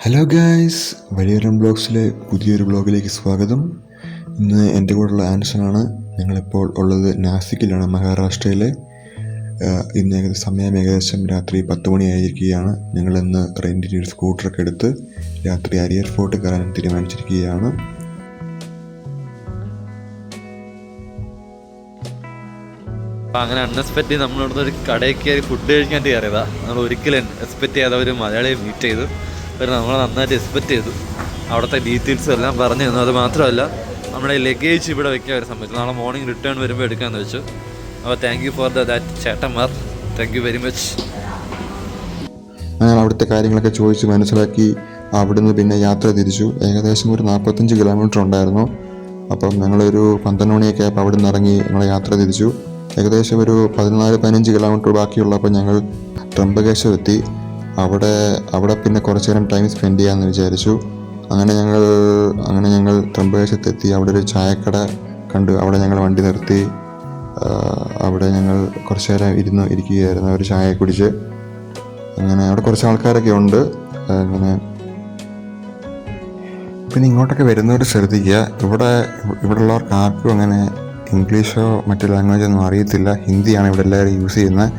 Hello guys, വലിയൊരം ബ്ലോഗ്സിലെ പുതിയൊരു ബ്ലോഗിലേക്ക് സ്വാഗതം. ഇന്ന് എൻ്റെ കൂടെയുള്ള ആൻസണാണ്. ഞങ്ങളിപ്പോൾ ഉള്ളത് നാസിക്കിലാണ്, മഹാരാഷ്ട്രയിലെ. ഇന്ന് സമയം ഏകദേശം രാത്രി 10 മണിയായിരിക്കുകയാണ്. ഞങ്ങളിന്ന് റെൻറ്റിന് ഒരു സ്കൂട്ടറൊക്കെ എടുത്ത് രാത്രി അരിയർ ഫോർട്ട് കയറാൻ തീരുമാനിച്ചിരിക്കുകയാണ്. അങ്ങനെ അൺഎക്സ്പെക്റ്റ് നമ്മളിവിടുന്ന് ഒരു കടയിൽ കയറി ഫുഡ് കഴിക്കാൻ കയറിയതാണ്. നമ്മൾ ഒരിക്കലും എക്സ്പെക്റ്റ് ചെയ്യാതെ ഒരു മലയാളിയെ മീറ്റ് ചെയ്തു. അവർ നമ്മളെ നന്നായിട്ട് എക്സ്പെക്റ്റ് ചെയ്തു. അവിടുത്തെ ഡീറ്റെയിൽസും എല്ലാം പറഞ്ഞു തന്നു. അത് മാത്രമല്ല നമ്മുടെ ലഗേജ് ഇവിടെ വെക്കാൻ ഒരു സമയത്ത് നാളെ മോർണിംഗ് റിട്ടേൺ വരുമ്പോൾ എടുക്കാമെന്ന് വെച്ചു. അപ്പോൾ താങ്ക് യു ഫോർ ദാറ്റ് ചേട്ടന്മാർ, താങ്ക് യു വെരി മച്ച്. ഞാൻ അവിടുത്തെ കാര്യങ്ങളൊക്കെ ചോദിച്ച് മനസ്സിലാക്കി അവിടുന്ന് പിന്നെ യാത്ര തിരിച്ചു. ഏകദേശം ഒരു 45 കിലോമീറ്റർ ഉണ്ടായിരുന്നു. അപ്പം ഞങ്ങളൊരു 12 മണിയൊക്കെ ആയപ്പോൾ അവിടെ നിന്ന് ഇറങ്ങി ഞങ്ങൾ യാത്ര തിരിച്ചു. ഏകദേശം ഒരു 14-15 കിലോമീറ്റർ ബാക്കിയുള്ളപ്പോൾ ഞങ്ങൾ ട്രംബകേശ്വർ എത്തി. അവിടെ പിന്നെ കുറച്ച് നേരം ടൈം സ്പെൻഡ് ചെയ്യാമെന്ന് വിചാരിച്ചു. അങ്ങനെ ഞങ്ങൾ ട്രംബകേശ്വരത്തെത്തി. അവിടെ ഒരു ചായക്കട കണ്ടു. അവിടെ ഞങ്ങൾ വണ്ടി നിർത്തി. അവിടെ ഞങ്ങൾ കുറച്ച് നേരം ഇരിക്കുകയായിരുന്നു. ഒരു ചായ കുടിച്ച് അങ്ങനെ അവിടെ കുറച്ച് ആൾക്കാരൊക്കെ ഉണ്ട്. അങ്ങനെ പിന്നെ ഇങ്ങോട്ടൊക്കെ വരുന്നവർ ശ്രദ്ധിക്കുക, ഇവിടെയുള്ളവർക്ക് ആർക്കും അങ്ങനെ ഇംഗ്ലീഷോ മറ്റു ലാംഗ്വേജൊന്നും അറിയത്തില്ല. ഹിന്ദിയാണ് ഇവിടെ എല്ലാവരും യൂസ് ചെയ്യുന്നത്.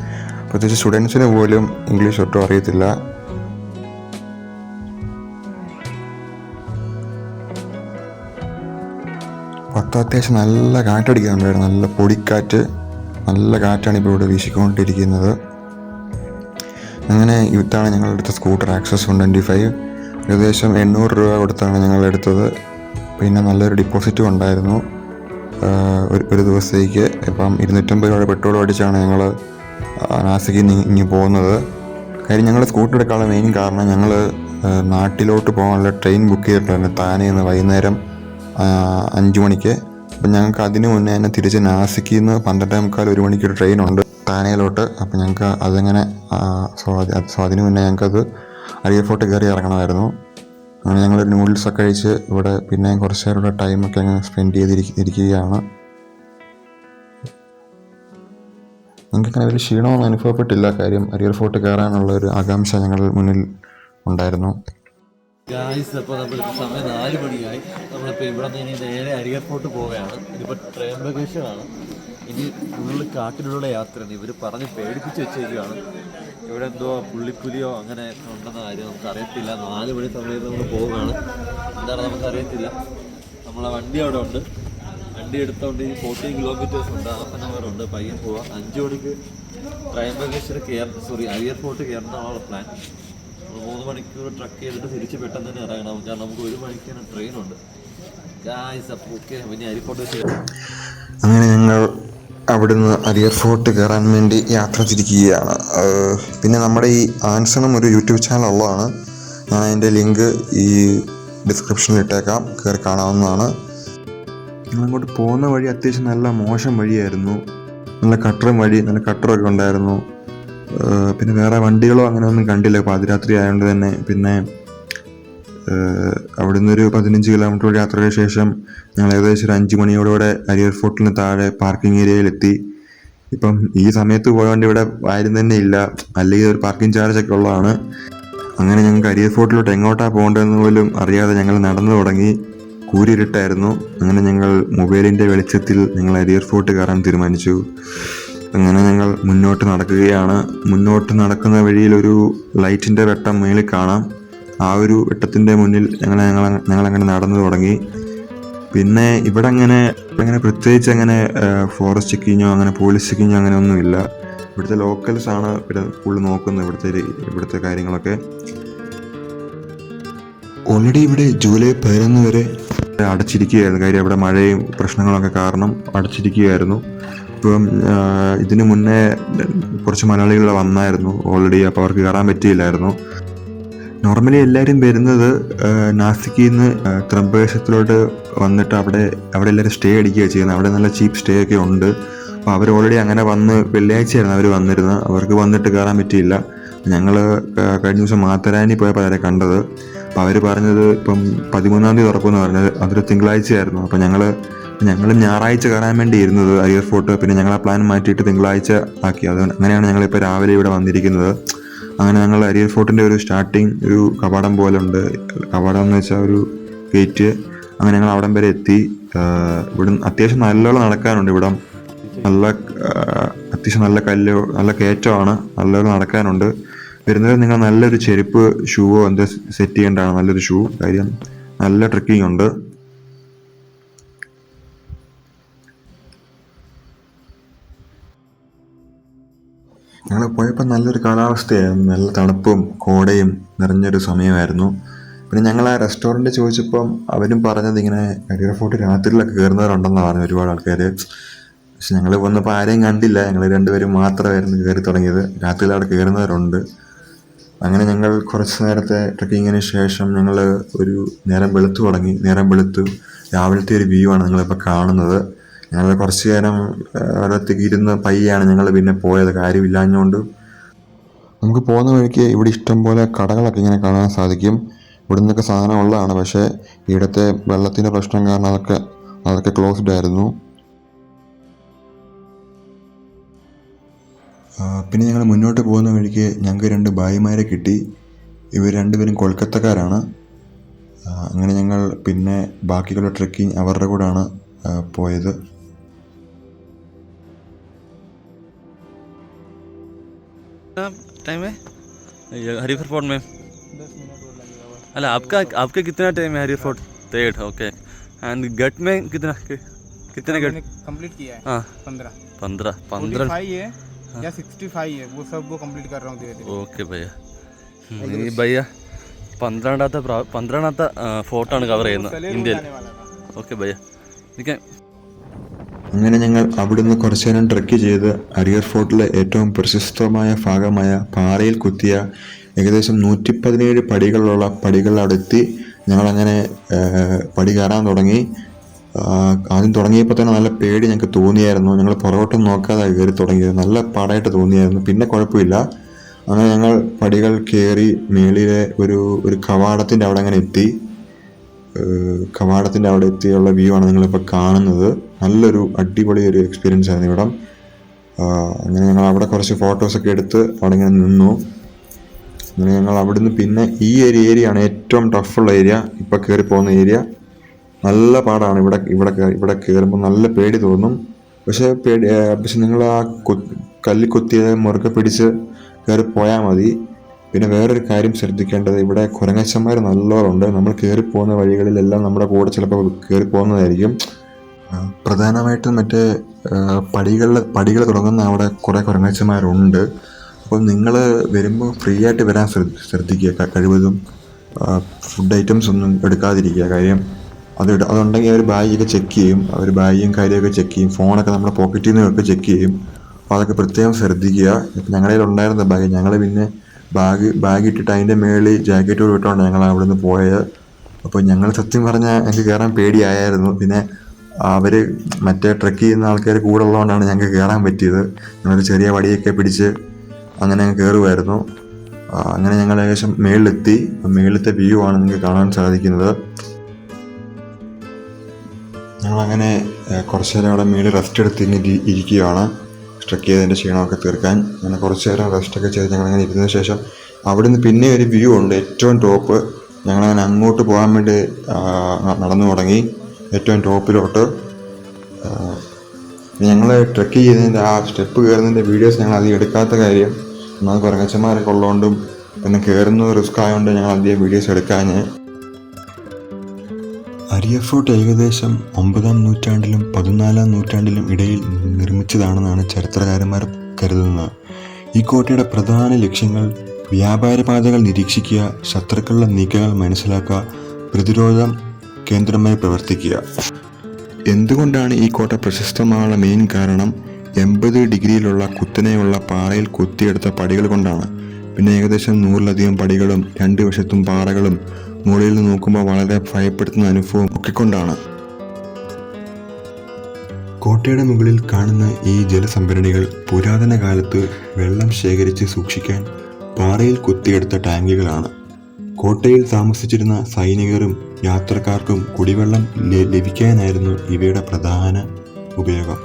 പ്രത്യേകിച്ച് സ്റ്റുഡൻസിന് പോലും ഇംഗ്ലീഷ് ഒട്ടും അറിയത്തില്ല. അത്യാവശ്യം നല്ല കാറ്റടിക്കുന്നുണ്ടായിരുന്നു, നല്ല പൊടിക്കാറ്റ്, നല്ല കാറ്റാണ് ഇപ്പോൾ ഇവിടെ വീശിക്കൊണ്ടിരിക്കുന്നത്. അങ്ങനെ ഇതാണ് ഞങ്ങളെടുത്ത സ്കൂട്ടർ ആക്സസ് 125. ഏകദേശം 800 രൂപ കൊടുത്താണ് ഞങ്ങളെടുത്തത്. പിന്നെ നല്ലൊരു ഡിപ്പോസിറ്റും ഉണ്ടായിരുന്നു ഒരു ദിവസത്തേക്ക്. ഇപ്പം 250 രൂപ പെട്രോൾ അടിച്ചാണ് ഞങ്ങൾ നാസിക്കിൽ ഇങ്ങ് പോകുന്നത്. കാര്യം ഞങ്ങൾ സ്കൂട്ടർ എടുക്കാനുള്ള മെയിൻ കാരണം, ഞങ്ങൾ നാട്ടിലോട്ട് പോകാനുള്ള ട്രെയിൻ ബുക്ക് ചെയ്തിട്ടുണ്ടായിരുന്നു താനെന്ന് വൈകുന്നേരം 5 മണിക്ക്. അപ്പം ഞങ്ങൾക്ക് അതിന് മുന്നേ തന്നെ തിരിച്ച് നാസിക്കിൽ നിന്ന് 12:45 1 മണിക്കൊരു ട്രെയിനുണ്ട് താനയിലോട്ട്. അപ്പം ഞങ്ങൾക്ക് അതങ്ങനെ അതിന് മുന്നേ ഞങ്ങൾക്കത് അരിയർ ഫോർട്ട് കയറി ഇറങ്ങണമായിരുന്നു. അങ്ങനെ ഞങ്ങളൊരു നൂഡിൽസൊക്കെ കഴിച്ച് ഇവിടെ പിന്നെ കുറച്ച് നേരം ടൈമൊക്കെ അങ്ങനെ സ്പെൻഡ് ചെയ്തിരിക്കുകയാണ്. ഞങ്ങൾക്കങ്ങനെ ഒരു ക്ഷീണമൊന്നും അനുഭവപ്പെട്ടില്ല. കാര്യം അരിയർ ഫോർട്ട് കയറാനുള്ള ഒരു ആകാംക്ഷ ഞങ്ങളുടെ മുന്നിൽ ഉണ്ടായിരുന്നു. അപ്പോൾ നമ്മളിപ്പോൾ സമയം 4 മണിയായി. നമ്മളിപ്പോൾ ഇവിടെ നിന്ന് നേരെ അരിയർ ഫോർട്ട് പോവുകയാണ്. ഇതിപ്പോൾ ട്രംബകേശ്വറാണ്. ഇനി ഫുള്ള് കാട്ടിലുള്ള യാത്രയാണ്. ഇവർ പറഞ്ഞ് പേടിപ്പിച്ച് വെച്ചേക്കുകയാണ്. ഇവിടെ എന്തോ പുള്ളിപ്പുലിയോ അങ്ങനെ ഉണ്ടെന്ന കാര്യം നമുക്കറിയത്തില്ല. 4 മണി സമയത്ത് നമ്മൾ പോവുകയാണ്. എന്താണ് നമുക്കറിയത്തില്ല. നമ്മളെ വണ്ടി അവിടെ ഉണ്ട്. വണ്ടി എടുത്തോണ്ട് ഈ 14 കിലോമീറ്റേഴ്സ് ഉണ്ട്, ഹാഫ് ആൻ അവർ ഉണ്ട്. പയ്യൻ പോവാം. 5 മണിക്ക് ട്രംബകേശ്വർ അരിയർ ഫോർട്ട് കയറണമെന്നുള്ള പ്ലാൻ. 3 മണിക്കൂർ ട്രക്ക് ചെയ്തിട്ട് തിരിച്ച് പെട്ടെന്ന് തന്നെ ഇറങ്ങണം. കാരണം നമുക്ക് 1 മണിക്കാണ് ട്രെയിനുണ്ട്. പിന്നെ അരിയർ ഫോർട്ട് അങ്ങനെ ഞങ്ങൾ അവിടുന്ന് അരിയർ ഫോർട്ട് കയറാൻ വേണ്ടി യാത്ര തിരിക്കുകയാണ്. പിന്നെ നമ്മുടെ ഈ ആൻസണും ഒരു യൂട്യൂബ് ചാനൽ ഉള്ളതാണ്. ഞാൻ അതിൻ്റെ ലിങ്ക് ഈ ഡിസ്ക്രിപ്ഷനിൽ ഇട്ടേക്കാം, കയറി കാണാവുന്നതാണ്. ഞങ്ങളങ്ങോട്ട് പോകുന്ന വഴി അത്യാവശ്യം നല്ല മോശം വഴിയായിരുന്നു. നല്ല കട്ടറൊക്കെ ഉണ്ടായിരുന്നു. പിന്നെ വേറെ വണ്ടികളോ അങ്ങനെ ഒന്നും കണ്ടില്ല, പാതിരാത്രി ആയതുകൊണ്ട് തന്നെ. പിന്നെ അവിടെ നിന്നൊരു 15 കിലോമീറ്റർ യാത്രയ്ക്ക് ശേഷം ഞങ്ങൾ ഏകദേശം ഒരു 5 മണിയോടുകൂടെ അരിയർ ഫോർട്ടിന് താഴെ പാർക്കിംഗ് ഏരിയയിലെത്തി. ഇപ്പം ഈ സമയത്ത് പോയ വണ്ടി ഇവിടെ ആരും തന്നെ ഇല്ല, അല്ലെങ്കിൽ ഒരു പാർക്കിംഗ് ചാർജൊക്കെ ഉള്ളതാണ്. അങ്ങനെ ഞങ്ങൾക്ക് അരിയർ ഫോർട്ടിലോട്ട് എങ്ങോട്ടാണ് പോകേണ്ടതെന്ന് പോലും അറിയാതെ ഞങ്ങൾ നടന്നു തുടങ്ങി. കൂരിരുട്ടായിരുന്നു. അങ്ങനെ ഞങ്ങൾ മൊബൈലിൻ്റെ വെളിച്ചത്തിൽ ഞങ്ങൾ അരിയർ ഫോർട്ട് കയറാൻ തീരുമാനിച്ചു. അങ്ങനെ ഞങ്ങൾ മുന്നോട്ട് നടക്കുകയാണ്. മുന്നോട്ട് നടക്കുന്ന വഴിയിൽ ഒരു ലൈറ്റിൻ്റെ വെട്ടം മേളിൽ കാണാം. ആ ഒരു വെട്ടത്തിൻ്റെ മുന്നിൽ ഞങ്ങളങ്ങനെ നടന്നു തുടങ്ങി. പിന്നെ ഇവിടെ അങ്ങനെ പ്രത്യേകിച്ച് അങ്ങനെ ഫോറസ്റ്റ് ചെക്കിങ്ങോ അങ്ങനെ പോലീസ് ചെക്കിങ്ങോ അങ്ങനെ ഒന്നുമില്ല. ഇവിടുത്തെ ലോക്കൽസാണ് ഇവിടെ ഫുള്ള് നോക്കുന്നത് ഇവിടുത്തെ കാര്യങ്ങളൊക്കെ. ഓൾറെഡി ഇവിടെ ജൂലൈ 11 വരെ അടച്ചിരിക്കുകയായിരുന്നു. കാര്യം അവിടെ മഴയും പ്രശ്നങ്ങളൊക്കെ കാരണം അടച്ചിരിക്കുകയായിരുന്നു. ഇപ്പം ഇതിനു മുന്നേ കുറച്ച് മലയാളികൾ വന്നായിരുന്നു ഓൾറെഡി. അപ്പോൾ അവർക്ക് കയറാൻ പറ്റിയില്ലായിരുന്നു. നോർമലി എല്ലാവരും വരുന്നത് നാസിക്കിൽ നിന്ന് ട്രംബകേശ്വരത്തിലോട്ട് വന്നിട്ട് അവിടെ എല്ലാവരും സ്റ്റേ അടിക്കുകയാണ് ചെയ്യുന്നത്. അവിടെ നല്ല ചീപ്പ് സ്റ്റേ ഒക്കെ ഉണ്ട്. അപ്പോൾ അവർ ഓൾറെഡി അങ്ങനെ വെള്ളിയാഴ്ചയായിരുന്നു അവർ വന്നിരുന്നത്. അവർക്ക് വന്നിട്ട് കയറാൻ പറ്റിയില്ല. ഞങ്ങൾ കഴിഞ്ഞ ദിവസം മാത്തരാനി പോയപ്പോൾ അവരെ കണ്ടത്. അപ്പോൾ അവർ പറഞ്ഞത് ഇപ്പം 13-ാം തീയതി തുറക്കുമെന്ന് പറഞ്ഞത്. അതൊരു തിങ്കളാഴ്ചയായിരുന്നു. അപ്പോൾ ഞങ്ങൾ ഞായറാഴ്ച കയറാൻ വേണ്ടി ഇരുന്നത് അരിയർ ഫോർട്ട്. പിന്നെ ഞങ്ങൾ ആ പ്ലാൻ മാറ്റിയിട്ട് തിങ്കളാഴ്ച ആക്കി. അങ്ങനെയാണ് ഞങ്ങളിപ്പോൾ രാവിലെ ഇവിടെ വന്നിരിക്കുന്നത്. അങ്ങനെ ഞങ്ങൾ അരിയർ ഫോർട്ടിൻ്റെ ഒരു സ്റ്റാർട്ടിങ് ഒരു കവാടം പോലെ ഉണ്ട്. കവാടം എന്ന് വെച്ചാൽ ഒരു ഗേറ്റ്. അങ്ങനെ ഞങ്ങൾ അവിടം വരെ എത്തി. ഇവിടെ അത്യാവശ്യം നല്ലോണം നടക്കാനുണ്ട്. ഇവിടം അത്യാവശ്യം നല്ല നല്ല കയറ്റമാണ്, നല്ലോണം നടക്കാനുണ്ട്. വരുന്നത് നിങ്ങൾ നല്ലൊരു ചെരുപ്പ് ഷൂവോ എന്തോ സെറ്റ് ചെയ്യേണ്ടതാണ്, നല്ലൊരു ഷൂ. കാര്യം നല്ല ട്രെക്കിംഗ് ഉണ്ട്. ഞങ്ങൾ പോയപ്പോൾ നല്ലൊരു കാലാവസ്ഥയായിരുന്നു, നല്ല തണുപ്പും കോടയും നിറഞ്ഞൊരു സമയമായിരുന്നു. പിന്നെ ഞങ്ങൾ ആ റെസ്റ്റോറൻറ്റ് ചോദിച്ചപ്പം അവരും പറഞ്ഞത് ഇങ്ങനെ അരിയർ ഫോർട്ട് രാത്രിയിലൊക്കെ കയറുന്നവരുണ്ടെന്നാണ് പറഞ്ഞു ഒരുപാട് ആൾക്കാർ. പക്ഷെ ഞങ്ങൾ വന്നപ്പോൾ ആരെയും കണ്ടില്ല, ഞങ്ങൾ രണ്ടുപേരും മാത്രമായിരുന്നു കയറി തുടങ്ങിയത്. രാത്രിയിൽ അവിടെ കയറുന്നവരുണ്ട്. അങ്ങനെ ഞങ്ങൾ കുറച്ച് നേരത്തെ ട്രെക്കിങ്ങിന് ശേഷം ഞങ്ങൾ ഒരു നേരം വെളുത്തു തുടങ്ങി. നേരം വെളുത്തു രാവിലത്തെ ഒരു വ്യൂ ആണ് നിങ്ങളിപ്പോൾ കാണുന്നത്. ഞങ്ങൾ കുറച്ച് നേരം ഒരിടത്തേക്ക് ഇരുന്ന് പയ്യാണ് ഞങ്ങൾ പിന്നെ പോയത്, കാര്യമില്ലാഞ്ഞുകൊണ്ട്. നമുക്ക് പോകുന്ന വഴിക്ക് ഇവിടെ ഇഷ്ടംപോലെ കടകളൊക്കെ ഇങ്ങനെ കാണാൻ സാധിക്കും. ഇവിടെ നിന്നൊക്കെ സാധനം ഉള്ളതാണ്, പക്ഷേ ഇവിടുത്തെ വെള്ളത്തിൻ്റെ പ്രശ്നം കാരണം അതൊക്കെ ക്ലോസ്ഡ് ആയിരുന്നു. പിന്നെ ഞങ്ങൾ മുന്നോട്ട് പോകുന്ന വഴിക്ക് ഞങ്ങൾക്ക് 2 ഭായിമാരെ കിട്ടി. ഇവർ രണ്ടുപേരും കൊൽക്കത്തക്കാരാണ്. അങ്ങനെ ഞങ്ങൾ പിന്നെ ബാക്കിയുള്ള ട്രെക്കിംഗ് അവരുടെ കൂടെയാണ് പോയത്. टाइम है हरियर फोर्ट में 10 मिनट और लगेगा। अला आपका कितना टाइम है हरियर फोर्ट? 8 ओके। एंड गट में कितना गट कंप्लीट किया है? हाँ 15 है या 65 है, वो सब वो कंप्लीट कर रहा हूँ धीरे-धीरे। ഓക്കെ ഭയ്യ 12ാമത്തെ ഫോർട്ടാണ് കവർ ചെയ്യുന്നത് ഇന്ത്യയിൽ. ഓക്കെ ഭയ്യ. അങ്ങനെ ഞങ്ങൾ അവിടുന്ന് കുറച്ചു നേരം ട്രെക്ക് ചെയ്ത് അരിയർ ഫോർട്ടിലെ ഏറ്റവും പ്രശസ്തമായ ഭാഗമായ പാറയിൽ കുത്തിയ ഏകദേശം 117 പടികളുള്ള പടികളിലടുത്തി ഞങ്ങളങ്ങനെ പടി കയറാൻ തുടങ്ങി. ആദ്യം തുടങ്ങിയപ്പോൾ തന്നെ നല്ല പേടി ഞങ്ങൾക്ക് തോന്നിയായിരുന്നു. ഞങ്ങൾ പുറകോട്ടും നോക്കാതെ കയറി തുടങ്ങിയത്. നല്ല പാടായിട്ട് തോന്നിയായിരുന്നു. പിന്നെ കുഴപ്പമില്ല. അങ്ങനെ ഞങ്ങൾ പടികൾ കയറി മേളിലെ ഒരു കവാടത്തിൻ്റെ അവിടെ അങ്ങനെ എത്തി. കവാടത്തിൻ്റെ അവിടെ എത്തിയുള്ള വ്യൂ ആണ് നിങ്ങളിപ്പോൾ കാണുന്നത്. നല്ലൊരു അടിപൊളി ഒരു എക്സ്പീരിയൻസ് ആയിരുന്നു ഇവിടം. അങ്ങനെ ഞങ്ങൾ അവിടെ കുറച്ച് ഫോട്ടോസൊക്കെ എടുത്ത് അവിടെ ഇങ്ങനെ നിന്നു. അങ്ങനെ ഞങ്ങൾ അവിടുന്ന് പിന്നെ ഈ ഏരിയയാണ് ഏറ്റവും ടഫുള്ള ഏരിയ, ഇപ്പോൾ കയറി പോകുന്ന ഏരിയ. നല്ല പാടാണ് ഇവിടെ കയറുമ്പോൾ നല്ല പേടി തോന്നും. പക്ഷേ നിങ്ങൾ ആ കല്ല് കൊത്തിയത് മുറുക്കെ പിടിച്ച് കയറി പോയാൽ മതി. പിന്നെ വേറൊരു കാര്യം ശ്രദ്ധിക്കേണ്ടത്, ഇവിടെ കുരങ്ങച്ചന്മാർ നല്ലോണമുണ്ട്. നമ്മൾ കയറിപ്പോകുന്ന വഴികളിലെല്ലാം നമ്മുടെ കൂടെ ചിലപ്പോൾ കയറിപ്പോകുന്നതായിരിക്കും. പ്രധാനമായിട്ടും മറ്റേ പടികൾ തുടങ്ങുന്ന അവിടെ കുറേ കുരങ്ങച്ചന്മാരുണ്ട്. അപ്പോൾ നിങ്ങൾ വരുമ്പോൾ ഫ്രീ ആയിട്ട് വരാൻ ശ്രദ്ധിക്കുക. കഴിവതും ഫുഡ് ഐറ്റംസ് ഒന്നും എടുക്കാതിരിക്കുക. കാര്യം അതുണ്ടെങ്കിൽ അവർ ബാഗൊക്കെ ചെക്ക് ചെയ്യും. അവർ ബാഗും കാര്യമൊക്കെ ചെക്ക് ചെയ്യും. ഫോണൊക്കെ നമ്മുടെ പോക്കറ്റിൽ നിന്നൊക്കെ ചെക്ക് ചെയ്യും. അപ്പോൾ അതൊക്കെ പ്രത്യേകം ശ്രദ്ധിക്കുക. ഞങ്ങളുടെ കയ്യിൽ ഉണ്ടായിരുന്ന ബാഗ് ഞങ്ങൾ പിന്നെ ബാഗ് ഇട്ടിട്ട് അതിൻ്റെ മേളിൽ ജാക്കറ്റോട് ഇട്ടുകൊണ്ട് ഞങ്ങൾ അവിടെ നിന്ന് പോയത്. അപ്പോൾ ഞങ്ങൾ സത്യം പറഞ്ഞാൽ ഞങ്ങൾക്ക് കയറാൻ പേടിയായിരുന്നു. പിന്നെ അവർ മറ്റേ ട്രെക്ക് ചെയ്യുന്ന ആൾക്കാർ കൂടെ ഉള്ളതുകൊണ്ടാണ് ഞങ്ങൾക്ക് കയറാൻ പറ്റിയത്. ഞങ്ങൾ ചെറിയ വടിയൊക്കെ പിടിച്ച് അങ്ങനെ ഞങ്ങൾ കയറുമായിരുന്നു. അങ്ങനെ ഞങ്ങൾ ഏകദേശം മേളിലെത്തി. മേളിലത്തെ വ്യൂ ആണ് നിങ്ങൾക്ക് കാണാൻ സാധിക്കുന്നത്. ഞങ്ങളങ്ങനെ കുറച്ച് നേരം അവിടെ മേളിൽ റെസ്റ്റ് എടുത്ത് ഇരിക്കുകയാണ്, ട്രെക്ക് ചെയ്തതിൻ്റെ ക്ഷീണമൊക്കെ തീർക്കാൻ. അങ്ങനെ കുറച്ച് നേരം റെസ്റ്റൊക്കെ ചെയ്ത് ഞങ്ങളങ്ങനെ ഇരുന്നതിന് ശേഷം അവിടെ നിന്ന് പിന്നെ ഒരു വ്യൂ ഉണ്ട്, ഏറ്റവും ടോപ്പ്. ഞങ്ങളങ്ങനെ അങ്ങോട്ട് പോകാൻ വേണ്ടി നടന്നു തുടങ്ങി, ഏറ്റവും ടോപ്പിലോട്ട്. ഞങ്ങൾ ട്രെക്ക് ചെയ്തതിൻ്റെ ആ സ്റ്റെപ്പ് കയറുന്നതിൻ്റെ വീഡിയോസ് ഞങ്ങൾ അധികം എടുക്കാത്ത കാര്യം ഒന്നാമത് കുരങ്ങച്ചന്മാരൊക്കെ ഉള്ളതുകൊണ്ടും പിന്നെ കയറുന്നത് റിസ്ക് ആയതുകൊണ്ട് ഞങ്ങൾ അധികം വീഡിയോസ് എടുക്കാഞ്ഞ്. അരിയർ ഫോർട്ട് ഏകദേശം 9ാം നൂറ്റാണ്ടിലും 14ാം നൂറ്റാണ്ടിലും ഇടയിൽ നിർമ്മിച്ചതാണെന്നാണ് ചരിത്രകാരന്മാർ കരുതുന്നത്. ഈ കോട്ടയുടെ പ്രധാന ലക്ഷ്യങ്ങൾ വ്യാപാരപാതകൾ നിരീക്ഷിക്കുക, ശത്രുക്കളുടെ നീക്കങ്ങൾ മനസ്സിലാക്കുക, പ്രതിരോധം കേന്ദ്രമായി പ്രവർത്തിക്കുക. എന്തുകൊണ്ടാണ് ഈ കോട്ട പ്രശസ്തമായുള്ള മെയിൻ കാരണം 80 ഡിഗ്രിയിലുള്ള കുത്തനെയുള്ള പാറയിൽ കൊത്തിയെടുത്ത പടികൾ കൊണ്ടാണ്. പിന്നെ ഏകദേശം 100-ലധികം പടികളും 2 വശത്തും പാറകളും മുകളിൽ നിന്ന് നോക്കുമ്പോൾ വളരെ ഭയപ്പെടുത്തുന്ന അനുഭവം ഒക്കെ കൊണ്ടാണ്. കോട്ടയുടെ മുകളിൽ കാണുന്ന ഈ ജലസംഭരണികൾ പുരാതന കാലത്ത് വെള്ളം ശേഖരിച്ച് സൂക്ഷിക്കാൻ പാറയിൽ കൊത്തിയെടുത്ത ടാങ്കുകളാണ്. കോട്ടയിൽ താമസിച്ചിരുന്ന സൈനികരും യാത്രക്കാർക്കും കുടിവെള്ളം ലഭിക്കാനായിരുന്നു ഇവയുടെ പ്രധാന ഉപയോഗം.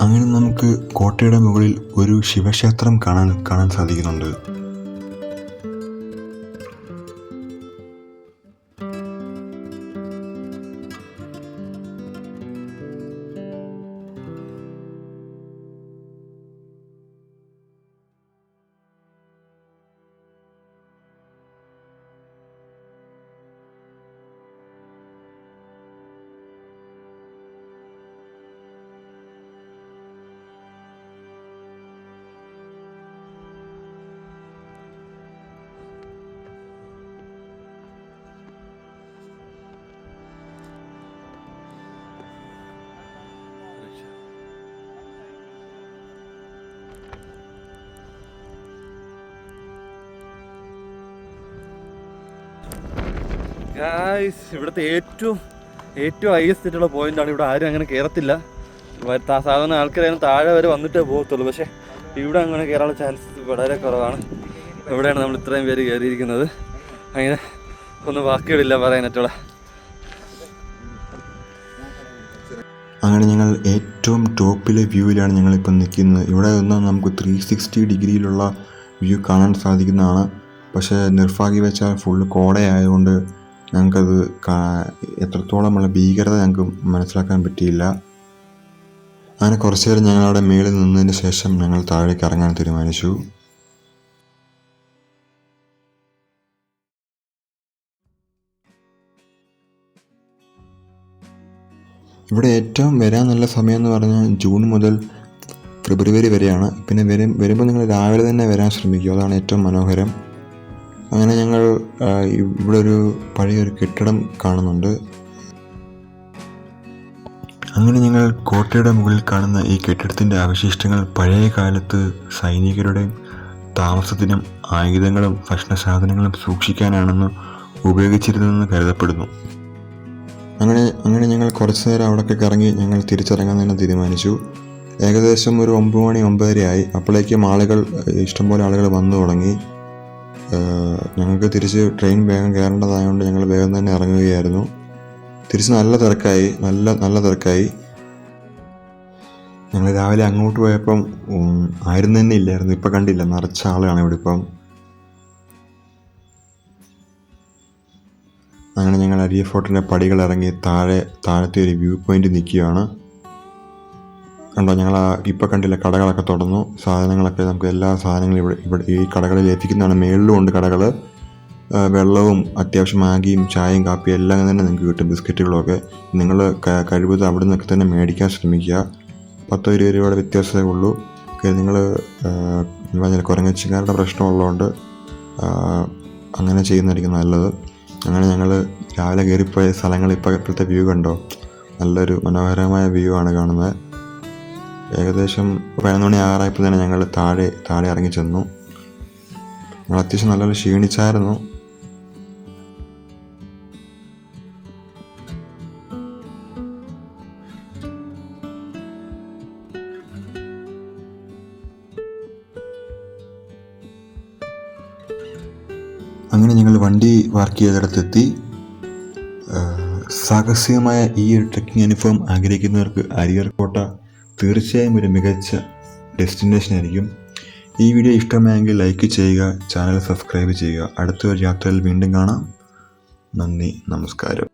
അങ്ങനെ നമുക്ക് കോട്ടയുടെ മുകളിൽ ഒരു ശിവക്ഷേത്രം കാണാൻ സാധിക്കുന്നുണ്ട്. ഗായ്സ്, ഇവിടുത്തെ ഏറ്റവും ഹൈയസ്റ്റ് ആയിട്ടുള്ള പോയിന്റാണ്. ഇവിടെ ആരും അങ്ങനെ കയറത്തില്ല. സാധാരണ ആൾക്കാരും താഴെ വരെ വന്നിട്ടേ പോകത്തുള്ളൂ. പക്ഷേ ഇവിടെ അങ്ങനെ കയറാനുള്ള ചാൻസസ് വളരെ കുറവാണ്. ഇവിടെയാണ് നമ്മൾ ഇത്രയും പേര് കയറിയിരിക്കുന്നത്. അങ്ങനെ ഒന്നും വാക്കുകളില്ല പറയാനായിട്ടുള്ള. അങ്ങനെ ഞങ്ങൾ ഏറ്റവും ടോപ്പിലെ വ്യൂവിലാണ് ഞങ്ങളിപ്പോൾ നിൽക്കുന്നത്. ഇവിടെ നിന്ന് നമുക്ക് 360 ഡിഗ്രിയിലുള്ള വ്യൂ കാണാൻ സാധിക്കുന്നതാണ്. പക്ഷേ നിർഭാഗ്യവശാൽ ഫുള്ള് കോടയായതുകൊണ്ട് ഞങ്ങൾക്കത് എത്രത്തോളമുള്ള ഭീകരത ഞങ്ങൾക്ക് മനസ്സിലാക്കാൻ പറ്റിയില്ല. അങ്ങനെ കുറച്ച് നേരം ഞങ്ങളവിടെ മേളിൽ നിന്നതിന് ശേഷം ഞങ്ങൾ താഴേക്ക് ഇറങ്ങാൻ തീരുമാനിച്ചു. ഇവിടെ ഏറ്റവും വരാൻ നല്ല സമയം എന്ന് പറഞ്ഞാൽ ജൂൺ മുതൽ ഫെബ്രുവരി വരെയാണ്. പിന്നെ വരുമ്പോൾ നിങ്ങൾ രാവിലെ തന്നെ വരാൻ ശ്രമിക്കുക, അതാണ് ഏറ്റവും മനോഹരം. അങ്ങനെ ഞങ്ങൾ ഇവിടെ ഒരു പഴയൊരു കെട്ടിടം കാണുന്നുണ്ട്. അങ്ങനെ ഞങ്ങൾ കോട്ടയുടെ മുകളിൽ കാണുന്ന ഈ കെട്ടിടത്തിൻ്റെ അവശിഷ്ടങ്ങൾ പഴയ കാലത്ത് സൈനികരുടെ താമസത്തിനും ആയുധങ്ങളും ഭക്ഷണസാധനങ്ങളും സൂക്ഷിക്കാനാണെന്ന് ഉപയോഗിച്ചിരുന്നതെന്ന് കരുതപ്പെടുന്നു. അങ്ങനെ ഞങ്ങൾ കുറച്ച് നേരം അവിടെയൊക്കെ കറങ്ങി ഞങ്ങൾ തിരിച്ചിറങ്ങാൻ തന്നെ തീരുമാനിച്ചു. ഏകദേശം ഒരു 9 മണി 9:30 ആയി. അപ്പോഴേക്കും ഇഷ്ടംപോലെ ആളുകൾ വന്നു തുടങ്ങി. ഞങ്ങൾക്ക് തിരിച്ച് ട്രെയിൻ വേഗം കയറേണ്ടതായതുകൊണ്ട് ഞങ്ങൾ വേഗം തന്നെ ഇറങ്ങുകയായിരുന്നു. തിരിച്ച് നല്ല തിരക്കായി. ഞങ്ങൾ രാവിലെ അങ്ങോട്ട് പോയപ്പം ആരും തന്നെ ഇല്ലായിരുന്നു. ഇപ്പം കണ്ടില്ല, നിറച്ച ആളാണ് ഇവിടെ ഇപ്പം. അങ്ങനെ ഞങ്ങൾ അരിയ ഫോർട്ടിൻ്റെ പടികൾ ഇറങ്ങി താഴത്തെ ഒരു വ്യൂ പോയിന്റ് നിൽക്കുകയാണ്. കണ്ടോ, ഞങ്ങൾ ഇപ്പം കണ്ടില്ല, കടകളൊക്കെ തുറന്നു. സാധനങ്ങളൊക്കെ നമുക്ക് എല്ലാ സാധനങ്ങളും ഇവിടെ ഈ കടകളിൽ എത്തിക്കുന്നതാണ്. മേളിലും ഉണ്ട് കടകൾ. വെള്ളവും അത്യാവശ്യം മാഗിയും ചായയും കാപ്പിയും എല്ലാം തന്നെ നിങ്ങൾക്ക് കിട്ടും, ബിസ്ക്കറ്റുകളൊക്കെ. നിങ്ങൾ കഴിവതും അവിടെ നിന്നൊക്കെ തന്നെ മേടിക്കാൻ ശ്രമിക്കുക. 10-20 രൂപയുടെ വ്യത്യാസമേ ഉള്ളൂ. നിങ്ങൾ കുരങ്ങച്ചിക്കാരുടെ പ്രശ്നമുള്ളതുകൊണ്ട് അങ്ങനെ ചെയ്യുന്നതായിരിക്കും നല്ലത്. അങ്ങനെ ഞങ്ങൾ രാവിലെ കയറിപ്പോയ സ്ഥലങ്ങൾ ഇപ്പോഴത്തെ വ്യൂ കണ്ടോ, നല്ലൊരു മനോഹരമായ വ്യൂ ആണ് കാണുന്നത്. ഏകദേശം 11 മണി ആറായപ്പോൾ തന്നെ ഞങ്ങൾ താഴെ ഇറങ്ങി ചെന്നു. ഞങ്ങൾ അത്യാവശ്യം നല്ലൊരു ക്ഷീണിച്ചായിരുന്നു. അങ്ങനെ ഞങ്ങൾ വണ്ടി പാർക്ക് ചെയ്തിടത്തെത്തി. സാഹസികമായ ഈ ഒരു ട്രെക്കിംഗ് അനുഭവം ആഗ്രഹിക്കുന്നവർക്ക് അരിയർ കോട്ട തീർച്ചയായും ഒരു മികച്ച ഡെസ്റ്റിനേഷൻ ആയിരിക്കും. ഈ വീഡിയോ ഇഷ്ടമായെങ്കിൽ ലൈക്ക് ചെയ്യുക, ചാനൽ സബ്സ്ക്രൈബ് ചെയ്യുക. അടുത്ത ഒരു യാത്രയിൽ വീണ്ടും കാണാം. നന്ദി, നമസ്കാരം.